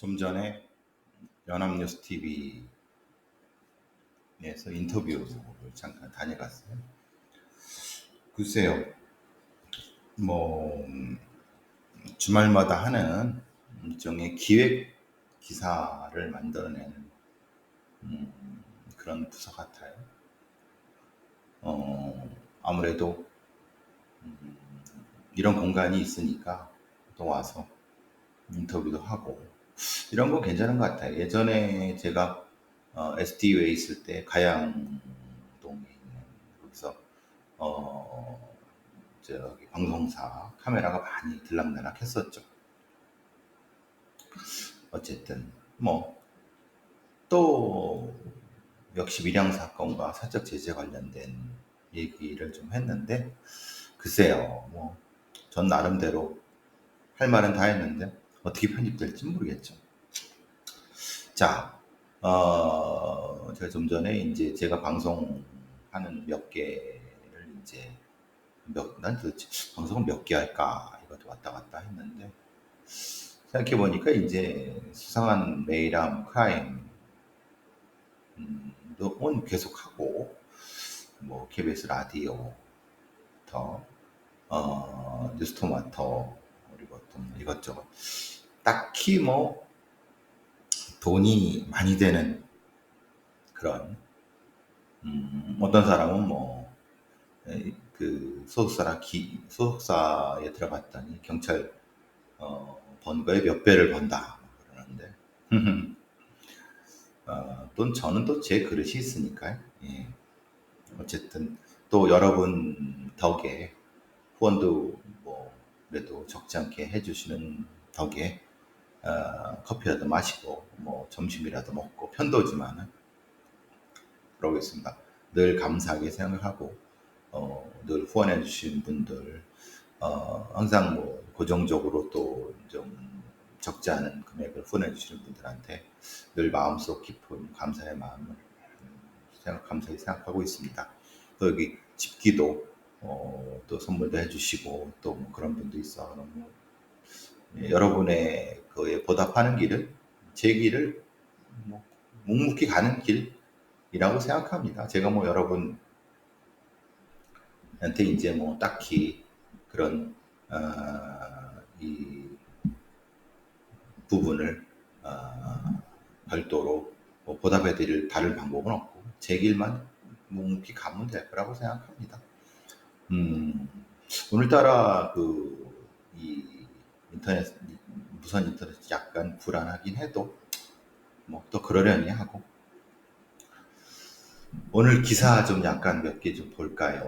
좀 전에 연합뉴스 TV에서 인터뷰를 잠깐 다녀갔어요. 글쎄요, 뭐 주말마다 하는 일종의 기획 기사를 만들어내는 그런 부서 같아요. 아무래도 이런 공간이 있으니까 또 와서 인터뷰도 하고 이런 거 괜찮은 것 같아요. 예전에 제가 SDU에 있을 때 가양동에 있는 거기서 어, 저기 방송사 카메라가 많이 들락날락 했었죠. 어쨌든 뭐 또 역시 밀양 사건과 사적 제재 관련된 얘기를 좀 했는데 글쎄요, 뭐 전 나름대로 할 말은 다 했는데 어떻게 편집될지 모르겠죠. 자, 제가 좀 전에 이제 제가 방송하는 몇 개를 이제 난 도대체 방송을 몇 개 할까 이것도 왔다 갔다 했는데 생각해 보니까 이제 수상한 메이람 크라임 은 계속 하고 뭐 KBS 라디오 더 뉴스토마토 그리고 또 이것저것 딱히 뭐 돈이 많이 되는 그런 어떤 사람은 뭐 그 소속사에 들어갔더니 경찰 번 거에 몇 배를 번다 그러는데 또 저는 또 제 그릇이 있으니까요. 예. 어쨌든 또 여러분 덕에 후원도 뭐 그래도 적지 않게 해주시는 덕에 커피라도 마시고 뭐 점심이라도 먹고 편도지만은 그러고 있습니다. 늘 감사하게 생각하고 늘 후원해 주신 분들 항상 뭐 고정적으로 또 좀 적지 않은 금액을 후원해 주시는 분들한테 늘 마음속 깊은 감사의 마음을 감사히 생각하고 있습니다. 또 여기 집기도 또 선물도 해주시고 또뭐 그런 분도 있어. 너무 여러분의 그에 보답하는 길은 제 길을 뭐 묵묵히 가는 길이라고 생각합니다. 제가 뭐 여러분한테 이제 뭐 딱히 그런 이 부분을 별도로 뭐 보답해드릴 다른 방법은 없고 제 길만 묵묵히 가면 될 거라고 생각합니다. 음, 오늘따라 이 인터넷 무선 인터넷 약간 불안하긴 해도 뭐 또 그러려니 하고 오늘 기사 좀 약간 몇 개 좀 볼까요?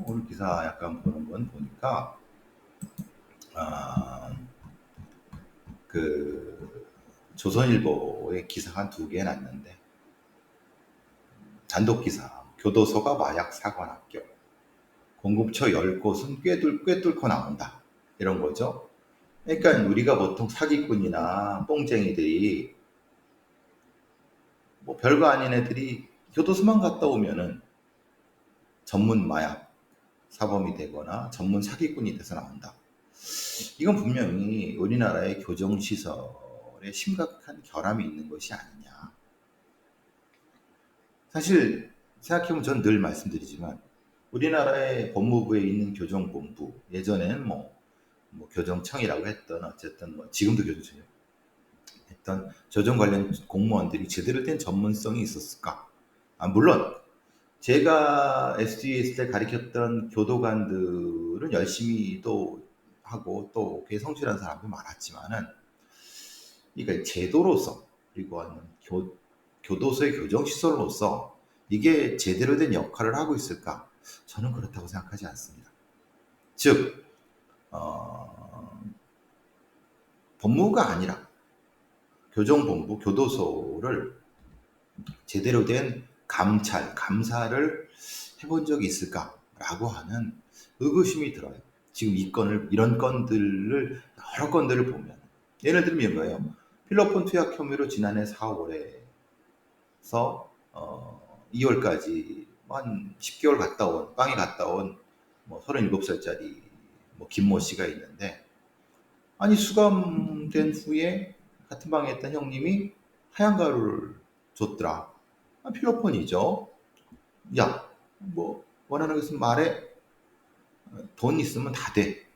오늘 기사 약간 보는 건 보니까 아, 그 조선일보에 기사가 한 두 개 났는데 단독 기사 교도소가 마약 사관 합격 공급처 10곳은 꿰뚫고 나온다 이런 거죠. 그러니까 우리가 보통 사기꾼이나 뽕쟁이들이 뭐 별거 아닌 애들이 교도소만 갔다 오면은 전문 마약 사범이 되거나 전문 사기꾼이 돼서 나온다. 이건 분명히 우리나라의 교정시설에 심각한 결함이 있는 것이 아니냐. 사실 생각해보면 저는 늘 말씀드리지만 우리나라의 법무부에 있는 교정본부 예전에는 뭐 교정청이라고 했던 어쨌든 뭐 지금도 교정청이요. 했던 조정 관련 공무원들이 제대로 된 전문성이 있었을까? 물론 제가 SD에 있을 때 가르쳤던 교도관들은 열심히 또 하고 또 꽤 성실한 사람도 많았지만은 이게 제도로서 그리고 교도소의 교정시설로서 이게 제대로 된 역할을 하고 있을까? 저는 그렇다고 생각하지 않습니다. 즉 법무부가 아니라 교정본부, 교도소를 제대로 된 감사를 해본 적이 있을까라고 하는 의구심이 들어요. 지금 이런 건들을, 여러 건들을 보면. 예를 들면 이거예요. 필로폰 투약 혐의로 지난해 4, 5월에서 2월까지 한 10개월 빵에 갔다 온 뭐 37살짜리 뭐 김모 씨가 있는데, 아니, 수감된 후에 같은 방에 있던 형님이 하얀 가루를 줬더라. 필로폰이죠. 야, 뭐 원하는 거 있으면 말해. 돈 있으면 다 돼.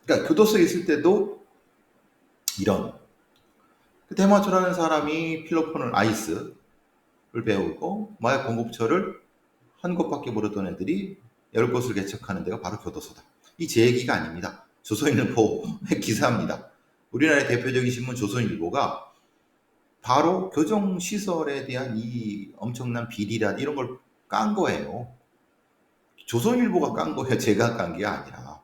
그러니까 교도소에 있을 때도 이런 대마초라는 사람이 필로폰을 아이스를 배우고 마약 공급처를 한 곳밖에 모르던 애들이 10곳을 개척하는 데가 바로 교도소다. 이 제 얘기가 아닙니다. 조선일보의 기사입니다. 우리나라의 대표적인 신문 조선일보가 바로 교정시설에 대한 이 엄청난 비리라 이런 걸 깐 거예요. 조선일보가 깐 거예요. 제가 깐 게 아니라.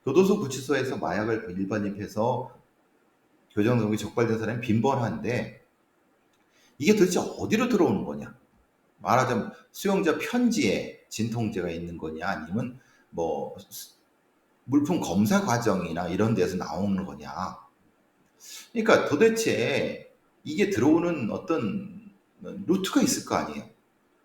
교도소 구치소에서 마약을 일반입해서 교정동이 적발된 사람이 빈번한데 이게 도대체 어디로 들어오는 거냐? 말하자면 수용자 편지에 진통제가 있는 거냐 아니면 뭐 물품 검사 과정이나 이런 데서 나오는 거냐? 그러니까 도대체 이게 들어오는 어떤 루트가 있을 거 아니에요?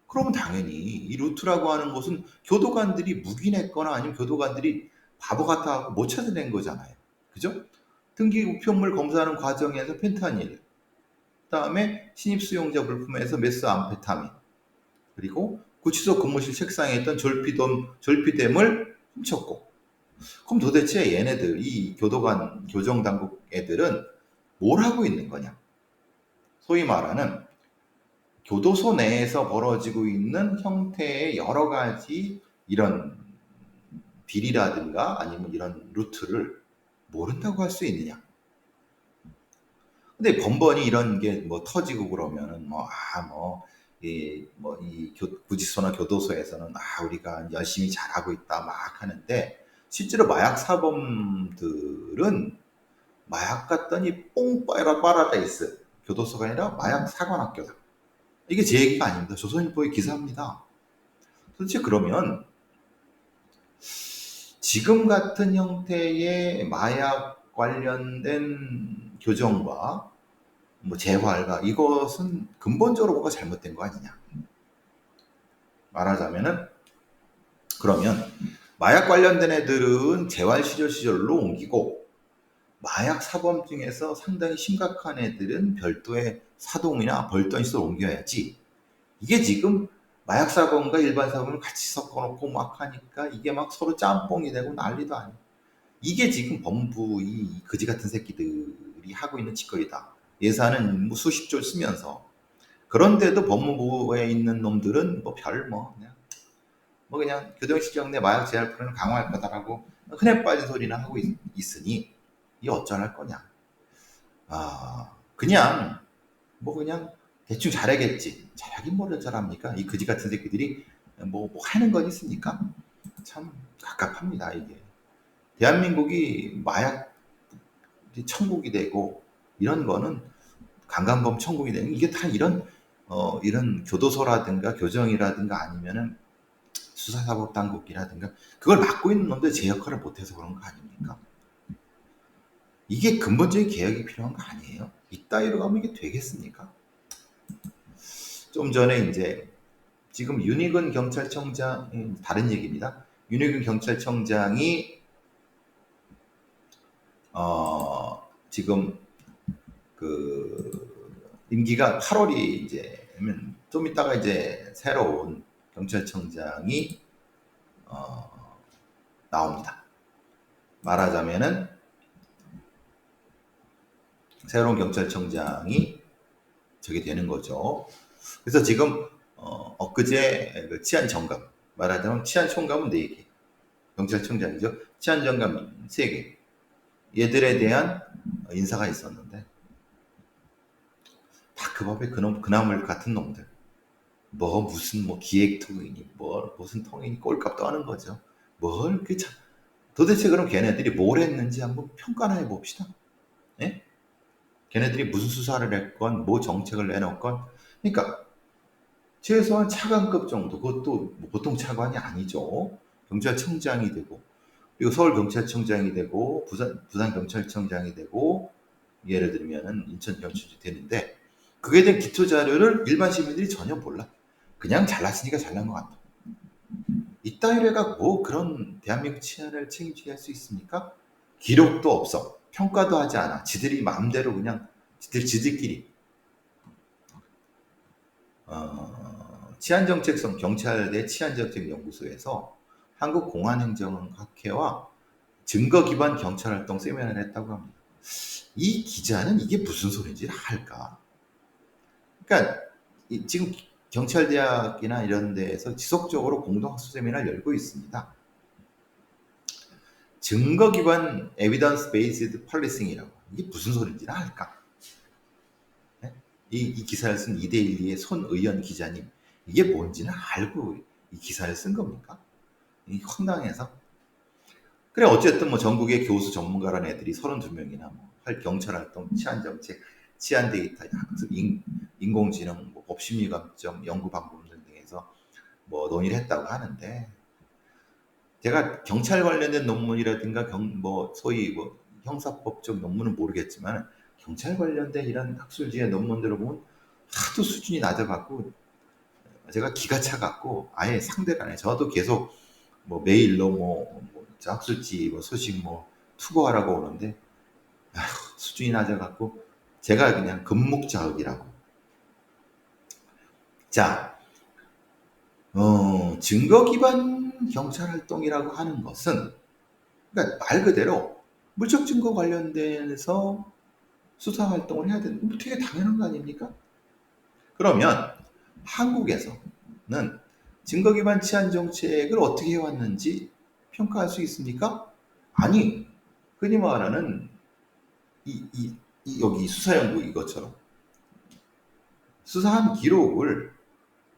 그러면 당연히 이 루트라고 하는 것은 교도관들이 묵인했거나 아니면 교도관들이 바보 같아서 못 찾아낸 거잖아요. 그죠? 등기 우편물 검사하는 과정에서 펜타닐, 그다음에 신입 수용자 물품에서 메스암페타민, 그리고 구치소 근무실 책상에 있던 졸피뎀을 훔쳤고, 그럼 도대체 얘네들 이 교도관 교정당국 애들은 뭘 하고 있는 거냐? 소위 말하는 교도소 내에서 벌어지고 있는 형태의 여러 가지 이런 비리라든가 아니면 이런 루트를 모른다고 할 수 있느냐? 근데 번번이 이런 게 뭐 터지고 그러면은 이 구치소나 교도소에서는 우리가 열심히 잘하고 있다 막 하는데 실제로 마약 사범들은 마약 갔더니 뽕 빨아다 있어. 교도소가 아니라 마약 사관학교다. 이게 제 얘기가 아닙니다. 조선일보의 기사입니다. 도대체 그러면 지금 같은 형태의 마약 관련된 교정과 뭐 재활과 이것은 근본적으로 뭐가 잘못된 거 아니냐. 말하자면은 그러면 마약 관련된 애들은 재활시설로 옮기고 마약 사범 중에서 상당히 심각한 애들은 별도의 사동이나 벌던 시설 옮겨야지. 이게 지금 마약 사범과 일반 사범을 같이 섞어놓고 막 하니까 이게 막 서로 짬뽕이 되고 난리도 아니고 이게 지금 법무부 이 거지 같은 새끼들이 하고 있는 짓거리다. 예산은 뭐 수십조 쓰면서 그런데도 법무부에 있는 놈들은 그냥 교정시정 내 마약 제할 프로는 강화할 거다라고 흔해 빠진 소리나 하고 있으니 이게 어쩌할 거냐. 그냥 대충 잘하겠지. 잘하긴 뭐를 잘합니까? 이 거지 같은 새끼들이 뭐 하는 건 있습니까? 참 갑갑합니다 이게. 대한민국이 마약 천국이 되고 이런 거는 강간범 천국이 되는 이게 다 이런 교도소라든가 교정이라든가 아니면은 수사사법당국이라든가 그걸 맡고 있는 놈들 제 역할을 못해서 그런 거 아닙니까? 이게 근본적인 개혁이 필요한 거 아니에요? 이따위로 가면 이게 되겠습니까? 좀 전에 이제 지금 윤희근 경찰청장 다른 얘기입니다. 윤희근 경찰청장이 지금 임기가 8월이 이제 좀 이따가 이제 새로운 경찰청장이 나옵니다. 말하자면은 새로운 경찰청장이 저게 되는 거죠. 그래서 지금 엊그제 치안 정감, 말하자면 치안 총감은 4개, 경찰청장이죠. 치안 정감 3개. 얘들에 대한 인사가 있었는데 다 그 법에 그나물 같은 놈들. 무슨 기획통이니 무슨 통이니 꼴값도 하는 거죠. 도대체 그럼 걔네들이 뭘 했는지 한번 평가나 해봅시다. 예? 걔네들이 무슨 수사를 했건 뭐 정책을 내놓건 그러니까 최소한 차관급 정도 그것도 보통 차관이 아니죠. 경찰청장이 되고 그리고 서울경찰청장이 되고 부산경찰청장이 되고 예를 들면은 인천경찰이 되는데 그게 된 기초 자료를 일반 시민들이 전혀 몰라. 그냥 잘났으니까 잘난 것 같아. 이따위로 해가 그런 대한민국 치안을 책임지게 할 수 있습니까? 기록도 없어. 평가도 하지 않아. 지들이 마음대로 그냥 지들끼리 치안정책성 경찰대 치안정책연구소에서 한국공안행정학회와 증거기반 경찰활동 세미나를 했다고 합니다. 이 기자는 이게 무슨 소리인지 할까? 그러니까 지금 경찰대학이나 이런 데에서 지속적으로 공동학술 세미나를 열고 있습니다. 증거기반 에비던스 베이스드 펄리싱이라고. 이게 무슨 소리인지 할까? 네? 이 기사를 쓴 이데일리의 손의연 기자님, 이게 뭔지는 알고 이 기사를 쓴 겁니까? 이 황당해서. 그래, 어쨌든 뭐 전국의 교수 전문가라는 애들이 32명이나 할 경찰활동, 치안정책, 치안 데이터, 학습, 인공지능, 뭐 법심리감점, 연구방법 등등에서 뭐 논의를 했다고 하는데, 제가 경찰 관련된 논문이라든가 뭐 소위 뭐 형사법적 논문은 모르겠지만 경찰 관련된 이런 학술지의 논문들을 보면 하도 수준이 낮아갖고 제가 기가 차갖고 아예 상대가 안 해. 저도 계속 뭐 메일로 뭐 학술지 뭐 소식 뭐 투고하라고 오는데 아휴, 수준이 낮아갖고 제가 그냥 금묵자흑이라고. 자, 증거 기반 경찰 활동이라고 하는 것은 그러니까 말 그대로 물적 증거 관련돼서 수사 활동을 해야 되는 거 되게 당연한 거 아닙니까? 그러면 한국에서는 증거 기반 치안 정책을 어떻게 해왔는지 평가할 수 있습니까? 아니, 흔히 말하는 여기 수사연구 이것처럼 수사한 기록을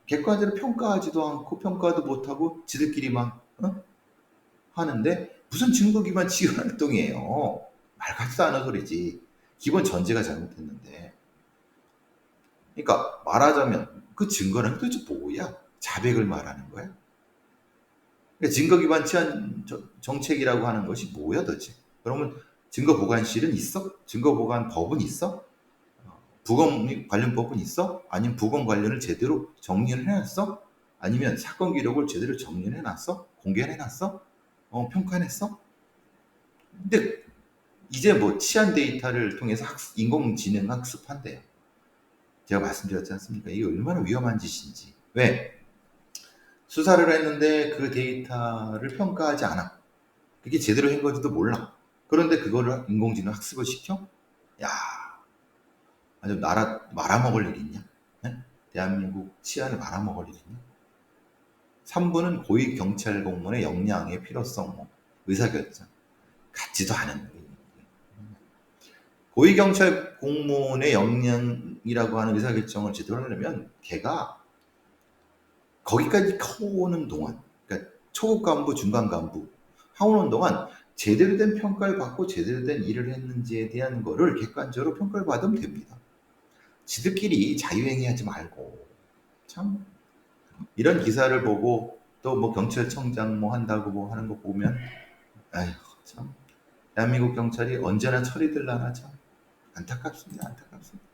객관적으로 평가하지도 않고 평가도 못하고 지들끼리만 하는데 무슨 증거 기반 치안 활동이에요. 말 같지도 않은 소리지. 기본 전제가 잘못됐는데. 그러니까 말하자면 그 증거는 도대체 뭐야? 자백을 말하는 거야? 그러니까 증거 기반 치안 정책이라고 하는 것이 뭐야 도대체? 그러면 증거 보관실은 있어? 증거 보관 법은 있어? 부검 관련 법은 있어? 아니면 부검 관련을 제대로 정리를 해놨어? 아니면 사건 기록을 제대로 정리를 해놨어? 공개를 해놨어? 평가했어? 근데 이제 뭐 치안 데이터를 통해서 인공지능 학습한대요. 제가 말씀드렸지 않습니까? 이게 얼마나 위험한 짓인지. 왜? 수사를 했는데 그 데이터를 평가하지 않아. 그게 제대로 한 건지도 몰라. 그런데 그거를 인공지능 학습을 시켜? 야, 아주 나라 말아먹을 일 있냐? 네? 대한민국 치안을 말아먹을 일 있냐? 3부는 고위 경찰 공무원의 역량의 필요성, 뭐, 의사결정. 같지도 않은. 고위 경찰 공무원의 역량이라고 하는 의사결정을 제대로 하려면 걔가 거기까지 커오는 동안, 그러니까 초급 간부, 중간 간부 하오는 동안 제대로 된 평가를 받고 제대로 된 일을 했는지에 대한 거를 객관적으로 평가를 받으면 됩니다. 지들끼리 자유행위하지 말고 참 이런 기사를 보고 또 뭐 경찰청장 뭐 한다고 뭐 하는 거 보면 아휴 참 대한민국 경찰이 언제나 처리될라나 참 안타깝습니다. 안타깝습니다.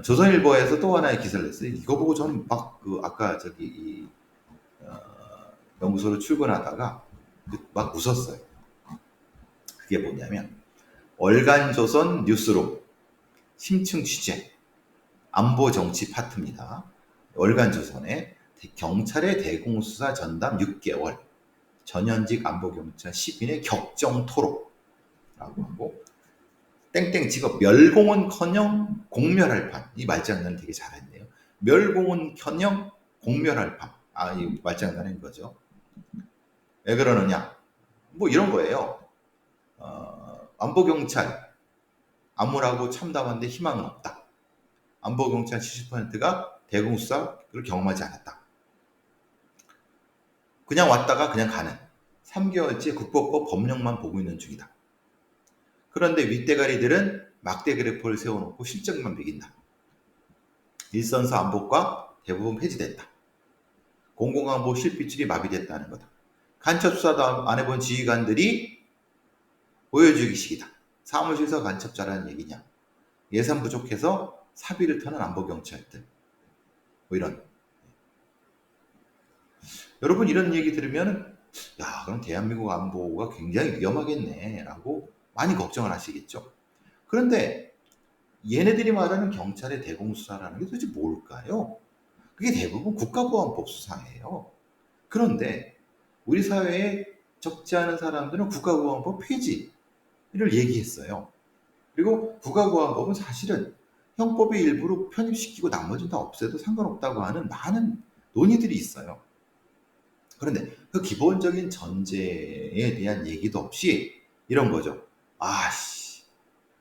조선일보에서 또 하나의 기사를 냈어요. 이거 보고 저는 막 아까 저기 연구소로 출근하다가 막 웃었어요. 그게 뭐냐면 월간조선 뉴스룸 심층 취재 안보 정치 파트입니다. 월간조선에 경찰의 대공수사 전담 6개월 전현직 안보경찰 10인의 격정 토로라고 하고 땡땡 직업 멸공은커녕 공멸할 판. 이 말장난 되게 잘했네요. 멸공은커녕 공멸할 판. 이 말장난인 거죠. 왜 그러느냐? 뭐 이런 거예요. 안보경찰 암울하고 참담한데 희망은 없다. 안보경찰 70%가 대공수사를 경험하지 않았다. 그냥 왔다가 그냥 가는 3개월째 국법법 법령만 보고 있는 중이다. 그런데 윗대가리들은 막대 그래프를 세워놓고 실적만 매긴다. 일선서 안보과 대부분 폐지됐다. 공공안보 실비줄이 마비됐다는 거다. 간첩수사도 안 해본 지휘관들이 보여주기식이다. 사무실서 간첩 잘하는 얘기냐. 예산 부족해서 사비를 터는 안보경찰들. 뭐 이런. 여러분 이런 얘기 들으면 야, 그럼 대한민국 안보가 굉장히 위험하겠네라고 많이 걱정을 하시겠죠. 그런데 얘네들이 말하는 경찰의 대공수사라는 게 도대체 뭘까요? 그게 대부분 국가보안법 수사예요. 그런데 우리 사회에 적지 않은 사람들은 국가보안법 폐지를 얘기했어요. 그리고 국가보안법은 사실은 형법의 일부로 편입시키고 나머지는 다 없애도 상관없다고 하는 많은 논의들이 있어요. 그런데 그 기본적인 전제에 대한 얘기도 없이 이런 거죠. 아씨,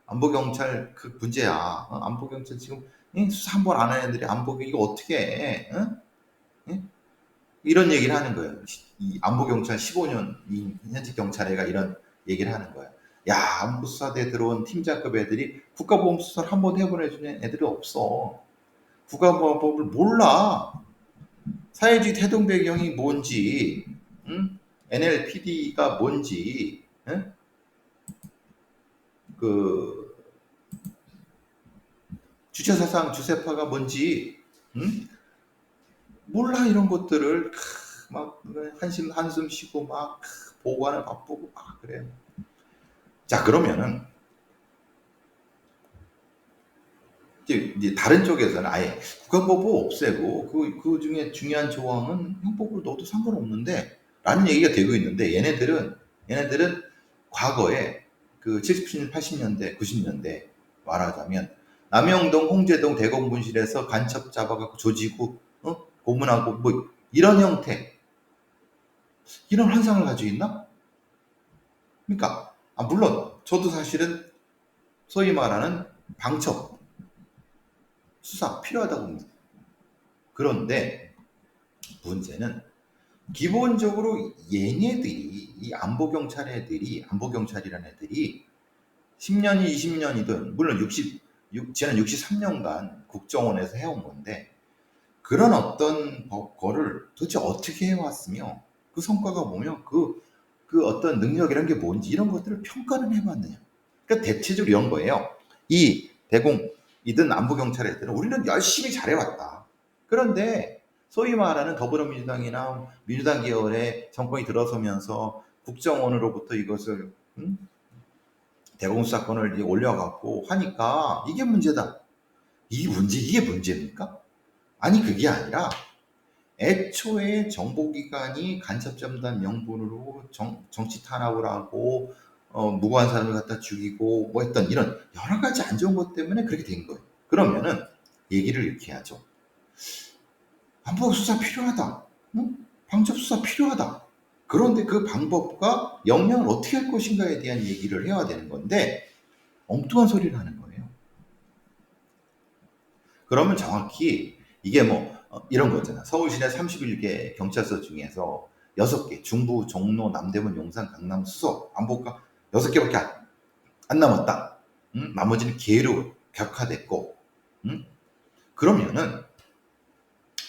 안보경찰 그 문제야. 안보경찰 지금 수사 한 번 안 하는 애들이 안보경 이거 어떻게 해? 응? 응? 이런 얘기를 하는 거예요. 이 안보경찰 15년 이 현직 경찰애가 이런 얘기를 하는 거예요. 야, 안보수사대 들어온 팀장급 애들이 국가보안수사를 한 번 해보내주는 애들이 없어. 국가보안법을 몰라. 사회주의 태동 배경이 뭔지, 응? NLPD가 뭔지, 응? 그 주체사상 주세파가 뭔지, 응? 몰라 이런 것들을 막 한숨 쉬고 막 보고하는 바쁘고 막 그래요. 자, 그러면은 이제 다른 쪽에서는 아예 국가법을 없애고 그 중에 중요한 조항은 형법으로 넣어도 상관없는데 라는 얘기가 되고 있는데 얘네들은 과거에 그 70, 80년대, 90년대 말하자면 남영동, 홍제동, 대검분실에서 간첩 잡아갖고 조지고 고문하고 뭐 이런 형태 이런 환상을 가지고 있나? 그러니까 물론 저도 사실은 소위 말하는 방첩 수사 필요하다고 봅니다. 그런데 문제는 기본적으로 얘네들이 이 안보경찰 애들이 안보경찰이라는 애들이 10년이 20년이든 물론 지난 63년간 국정원에서 해온 건데 그런 어떤 거를 도대체 어떻게 해왔으며 그 성과가 뭐며 그 어떤 능력이란 게 뭔지 이런 것들을 평가를 해봤느냐. 그러니까 대체적으로 이런 거예요. 이 대공이든 안보경찰 애들은 우리는 열심히 잘해왔다. 그런데 소위 말하는 더불어민주당이나 민주당 계열의 정권이 들어서면서 국정원으로부터 이것을 대공수사권을 올려갖고 하니까 이게 문제다. 이게 문제입니까? 아니 그게 아니라 애초에 정보기관이 간첩전단 명분으로 정치 탄압을 하고 무고한 사람을 갖다 죽이고 뭐 했던 이런 여러 가지 안 좋은 것 때문에 그렇게 된 거예요. 그러면은 얘기를 이렇게 하죠. 방법 수사 필요하다. 응? 방첩 수사 필요하다. 그런데 그 방법과 역량을 어떻게 할 것인가에 대한 얘기를 해야 되는 건데 엉뚱한 소리를 하는 거예요. 그러면 정확히 이게 뭐 이런 거잖아. 서울시내 31개 경찰서 중에서 6개 중부, 종로, 남대문, 용산, 강남, 수서, 안보과 6개밖에 안 남았다. 응? 나머지는 계로 격화됐고 응? 그러면은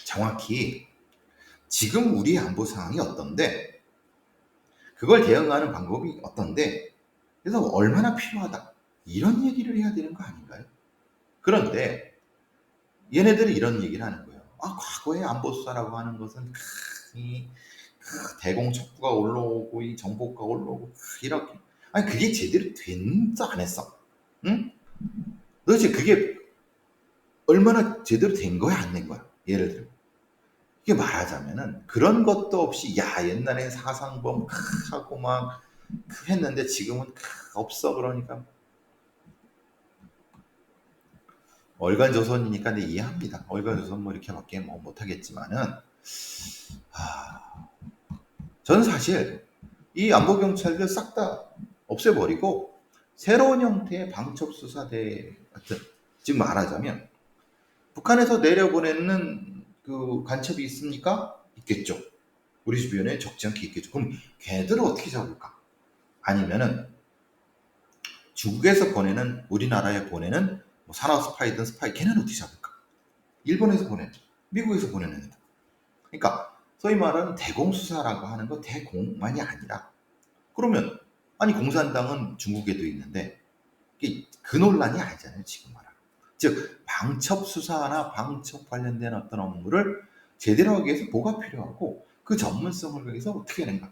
정확히 지금 우리의 안보 상황이 어떤데 그걸 대응하는 방법이 어떤데 그래서 얼마나 필요하다. 이런 얘기를 해야 되는 거 아닌가요? 그런데 얘네들이 이런 얘기를 하는 거예요. 과거에 안보수사라고 하는 것은 이 대공 첩부가 올라오고 이 정보가 올라오고 이렇게 아니 그게 제대로 됐어 안 했어? 응? 도대체 그게 얼마나 제대로 된 거야 안 된 거야? 예를 들어 이게 말하자면은 그런 것도 없이 야 옛날에 사상범 하고 막 했는데 지금은 없어 그러니까 얼간조선이니까 내 이해합니다. 얼간조선 뭐 이렇게밖에 뭐 못하겠지만은 저는 사실 이 안보경찰들 싹 다 없애버리고 새로운 형태의 방첩수사대 같은 지금 말하자면 북한에서 내려보내는 그 간첩이 있습니까? 있겠죠. 우리 주변에 적지 않게 있겠죠. 그럼 걔들을 어떻게 잡을까? 아니면은 중국에서 보내는 우리나라에 보내는 뭐 산업 스파이든 스파이 걔는 어떻게 잡을까? 일본에서 보내는 미국에서 보내는 애들. 그러니까 소위 말하는 대공수사라고 하는 거 대공만이 아니라 그러면 아니 공산당은 중국에도 있는데 그 논란이 아니잖아요 지금 말하는 즉 방첩 수사나 방첩 관련된 어떤 업무를 제대로 하기 위해서 뭐가 필요하고 그 전문성을 위해서 어떻게 하는가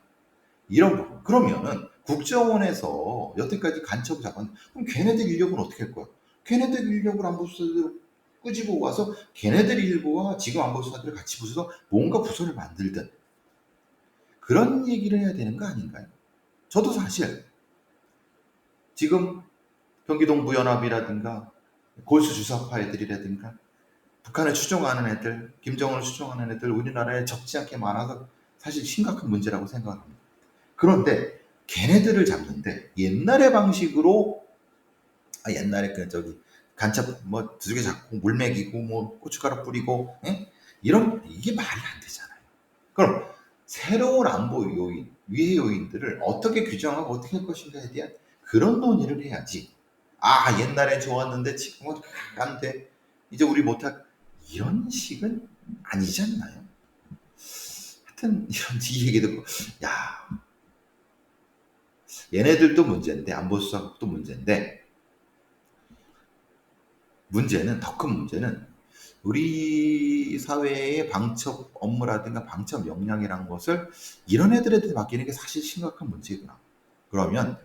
이런 부분. 그러면은 국정원에서 여태까지 간첩을 잡았는데 그럼 걔네들 인력은 어떻게 할 거야? 걔네들 인력을 안보수사대로 끄집어 와서 걔네들 일부와 지금 안보수사들을 같이 부서서 뭔가 부서를 만들든 그런 얘기를 해야 되는 거 아닌가요? 저도 사실 지금 경기동부연합이라든가 골수 주사파 애들이라든가 북한을 추종하는 애들, 김정은을 추종하는 애들 우리나라에 적지 않게 많아서 사실 심각한 문제라고 생각합니다. 그런데 걔네들을 잡는데 옛날의 방식으로 옛날에 그 저기 간첩 뭐 두개 잡고 물 먹이고 뭐 고춧가루 뿌리고 이런 이게 말이 안 되잖아요. 그럼 새로운 안보 요인, 위해 요인들을 어떻게 규정하고 어떻게 할 것인가에 대한 그런 논의를 해야지. 아 옛날엔 좋았는데 지금은 안 돼. 이제 우리 못할 이런 식은 아니지 않나요? 하여튼 이런 이 얘기 듣고 야 얘네들도 문제인데 안보수사국도 문제인데 문제는 더 큰 문제는 우리 사회의 방첩 업무라든가 방첩 역량이라는 것을 이런 애들한테 맡기는 게 사실 심각한 문제구나. 그러면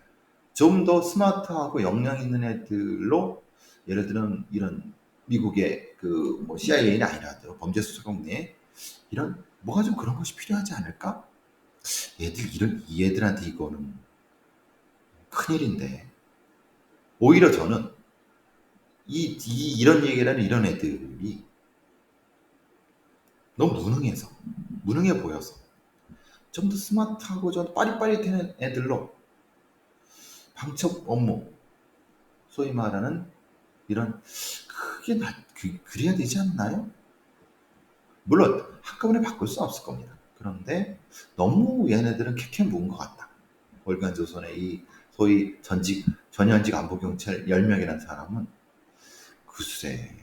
좀 더 스마트하고 역량 있는 애들로 예를 들면 이런 미국의 그 뭐 CIA는 아니라도 범죄수사국 내에 이런 뭐가 좀 그런 것이 필요하지 않을까? 이 애들한테 이거는 큰일인데 오히려 저는 이런 얘기를 하는 이런 애들이 너무 무능해 보여서 좀 더 스마트하고 좀 빠릿빠릿한 애들로 방첩 업무, 소위 말하는 이런 그래야 되지 않나요? 물론 한꺼번에 바꿀 수 없을 겁니다. 그런데 너무 얘네들은 캐캐 묵은 것 같다. 월간조선의 이 소위 전현직 안보경찰 10명이라는 사람은 글쎄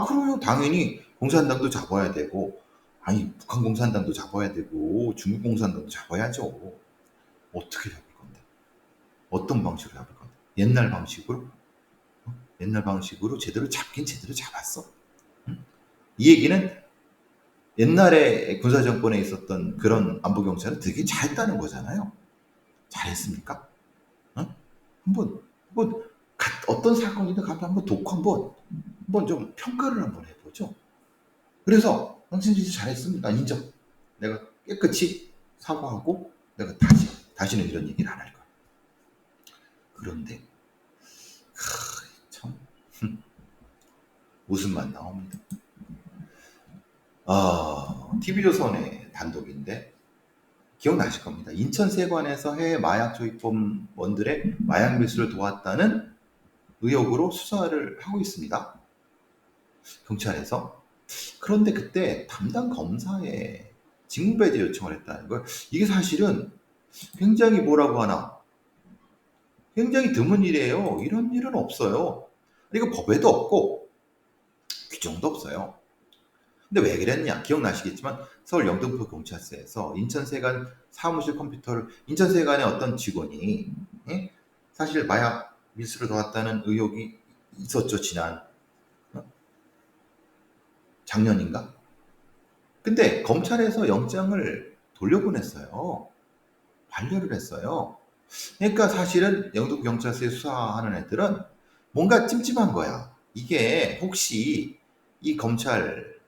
그래요. 당연히 공산당도 잡아야 되고 아니 북한 공산당도 잡아야 되고 중국 공산당도 잡아야죠. 어떻게 잡을 건데? 어떤 방식으로 잡을 건데? 옛날 방식으로 제대로 잡긴 제대로 잡았어. 응? 이 얘기는 옛날에 군사정권에 있었던 그런 안보경찰은 되게 잘했다는 거잖아요. 잘했습니까? 어? 한번 어떤 사건이든 한번 놓고 한번 좀 평가를 한번 해보죠. 그래서 당신 진짜 잘했습니다. 인정. 내가 깨끗이 사과하고 내가 다시는 이런 얘기를 안 할 거야. 그런데 참 웃음만 나옵니다. TV조선의 단독인데 기억나실 겁니다. 인천 세관에서 해외 마약 조입범원들의 마약 밀수를 도왔다는 의혹으로 수사를 하고 있습니다. 경찰에서. 그런데 그때 담당 검사에 직무배제 요청을 했다는 걸 이게 사실은 굉장히 뭐라고 하나 굉장히 드문 일이에요. 이런 일은 없어요. 이거 법에도 없고 규정도 없어요. 근데 왜 그랬냐? 기억나시겠지만 서울 영등포 경찰서에서 인천세관 사무실 컴퓨터를 인천세관의 어떤 직원이 사실 마약 밀수를 도왔다는 의혹이 있었죠. 지난 작년인가? 근데 검찰에서 영장을 돌려보냈어요. 반려를 했어요. 그러니까 사실은 영등포 경찰서에 수사하는 애들은 뭔가 찜찜한 거야. 이게 혹시 이 검찰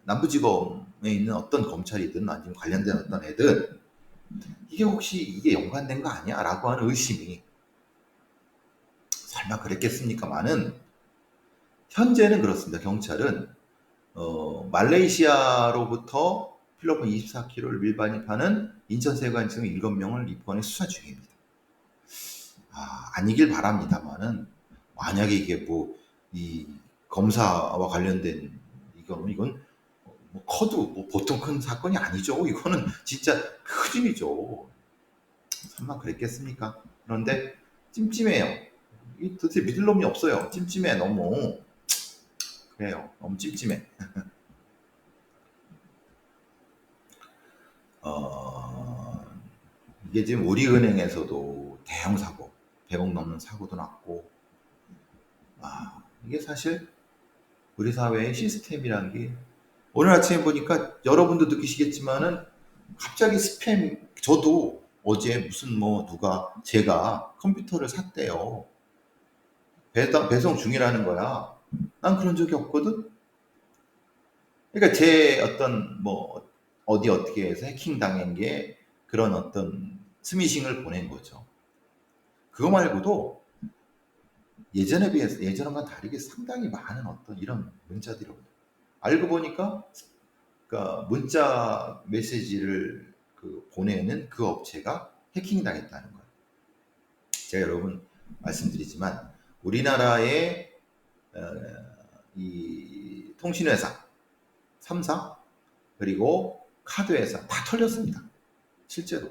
남부지검에 있는 어떤 검찰이든 아니면 관련된 어떤 애들 이게 혹시 이게 연관된 거 아니야? 라고 하는 의심이 설마 그랬겠습니까만은 현재는 그렇습니다. 경찰은 말레이시아로부터 필로폰 24km를 밀반입하는 인천세관청 7명을 입건해 수사 중입니다. 아니길 바랍니다만은 만약에 이게 뭐 이 검사와 관련된 이건 뭐 커도 뭐 보통 큰 사건이 아니죠. 이거는 진짜 큰일이죠. 설마 그랬겠습니까? 그런데 찜찜해요. 도대체 믿을 놈이 없어요. 찜찜해 너무. 그래요. 너무 찜찜해. 어, 이게 지금 우리은행에서도 대형 사고, 100억 넘는 사고도 났고, 이게 사실 우리 사회의 시스템이라는 게 오늘 아침에 보니까 여러분도 느끼시겠지만은 갑자기 스팸, 저도 어제 무슨 뭐 누가 제가 컴퓨터를 샀대요. 배송 중이라는 거야. 난 그런 적이 없거든. 그러니까 제 어떤 뭐 어디 어떻게 해서 해킹 당한 게 그런 어떤 스미싱을 보낸 거죠. 그거 말고도 예전에 비해서 예전과 다르게 상당히 많은 어떤 이런 문자들이 옵니다. 알고 보니까 그러니까 문자 메시지를 그 보내는 그 업체가 해킹이 당했다는 거예요. 제가 여러분 말씀드리지만 우리나라의 어, 이 통신회사 3사 그리고 카드회사 다 털렸습니다. 실제로.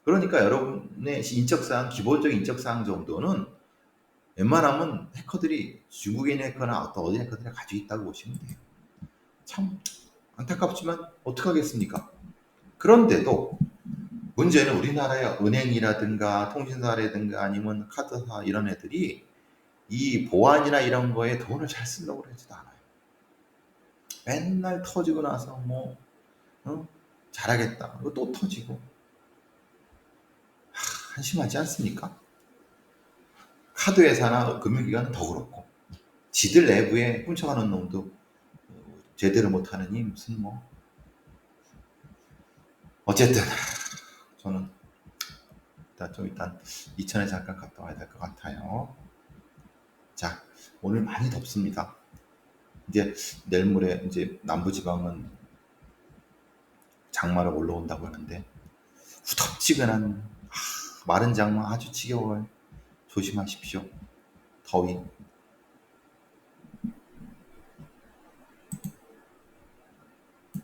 그러니까 여러분의 인적사항 기본적인 인적사항 정도는 웬만하면 해커들이 중국인 해커나 어떤 어디 해커들이 가지고 있다고 보시면 돼요. 참 안타깝지만 어떡하겠습니까? 그런데도 문제는 우리나라의 은행이라든가 통신사라든가 아니면 카드사 이런 애들이 이 보안이나 이런 거에 돈을 잘 쓰려고 그러지도 않아요. 맨날 터지고 나서 뭐 어? 잘하겠다. 그리고 또 터지고 한심하지 않습니까? 카드회사나 금융기관은 더 그렇고 지들 내부에 훔쳐가는 놈도 제대로 못하느니 무슨 뭐 어쨌든 저는 일단 이천에 잠깐 갔다 와야 될 것 같아요. 자, 오늘 많이 덥습니다. 이제 내일 모레 이제 남부지방은 장마가 올라온다고 하는데 후덥지근한 마른 장마 아주 지겨워요. 조심하십시오. 더위